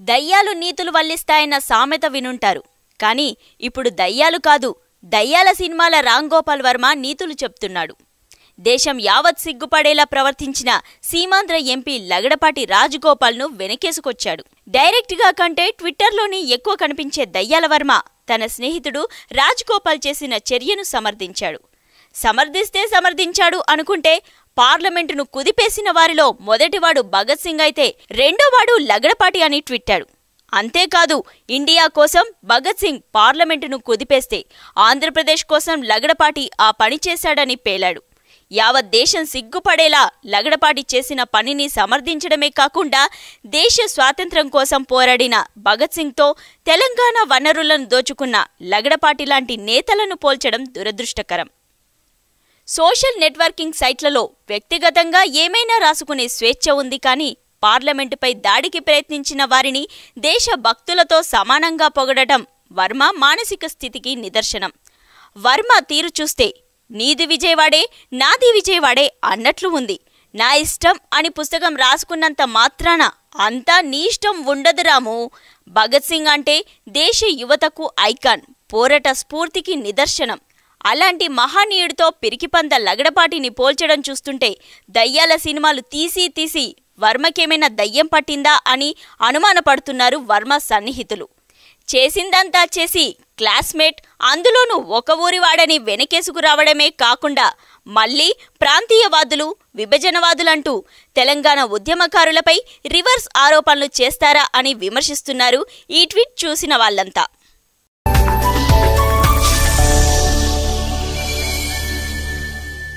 దయ్యాలు నీతులు వల్లిస్తాయన్న సామెత వినుంటారు. కానీ ఇప్పుడు దయ్యాలు కాదు, దయ్యాల సినిమాల రామ్ గోపాల్ వర్మ నీతులు చెప్తున్నాడు. దేశం యావత్ సిగ్గుపడేలా ప్రవర్తించిన సీమాంధ్ర ఎంపీ లగడపాటి రాజగోపాల్ను వెనకేసుకొచ్చాడు. డైరెక్ట్గా కంటే ట్విట్టర్లోనే ఎక్కువ కనిపించే దయ్యాల వర్మ తన స్నేహితుడు రాజగోపాల్ చేసిన చర్యను సమర్థించాడు. సమర్థించాడు అనుకుంటే పార్లమెంటును కుదిపేసిన వారిలో మొదటివాడు భగత్ సింగ్ అయితే రెండోవాడు లగడపాటి అని ట్విట్టాడు. అంతేకాదు, ఇండియా కోసం భగత్ సింగ్ పార్లమెంటును కుదిపేస్తే ఆంధ్రప్రదేశ్ కోసం లగడపాటి ఆ పని చేశాడని పేలాడు. యావత్ దేశం సిగ్గుపడేలా లగడపాటి చేసిన పనిని సమర్థించడమే కాకుండా దేశ స్వాతంత్ర్యం కోసం పోరాడిన భగత్ సింగ్తో తెలంగాణ వనరులను దోచుకున్న లగడపాటి లాంటి నేతలను పోల్చడం దురదృష్టకరం. సోషల్ నెట్వర్కింగ్ సైట్లలో వ్యక్తిగతంగా ఏమైనా రాసుకునే స్వేచ్ఛ ఉంది, కానీ పార్లమెంటుపై దాడికి ప్రయత్నించిన వారిని దేశభక్తులతో సమానంగా పొగడటం వర్మ మానసిక స్థితికి నిదర్శనం. వర్మ తీరు చూస్తే నీది విజయవాడే, నాది విజయవాడే అన్నట్లు ఉంది. నా ఇష్టం అని పుస్తకం రాసుకున్నంత మాత్రాన అంతా నీ ఇష్టం ఉండదు రాము. భగత్ సింగ్ అంటే దేశ యువతకు ఐకాన్, పోరాట స్ఫూర్తికి నిదర్శనం. అలాంటి మహానీయుడితో పిరికిపంద లగడపాటిని పోల్చడం చూస్తుంటే దయ్యాల సినిమాలు తీసి వర్మకేమైనా దయ్యం పట్టిందా అని అనుమానపడుతున్నారు వర్మ సన్నిహితులు. చేసిందంతా చేసి క్లాస్మేట్, అందులోనూ ఒక ఊరివాడని వెనకేసుకురావడమే కాకుండా మళ్లీ ప్రాంతీయవాదులు, విభజనవాదులంటూ తెలంగాణ ఉద్యమకారులపై రివర్స్ ఆరోపణలు చేస్తారా అని విమర్శిస్తున్నారు ఈ ట్వీట్ చూసిన వాళ్లంతా.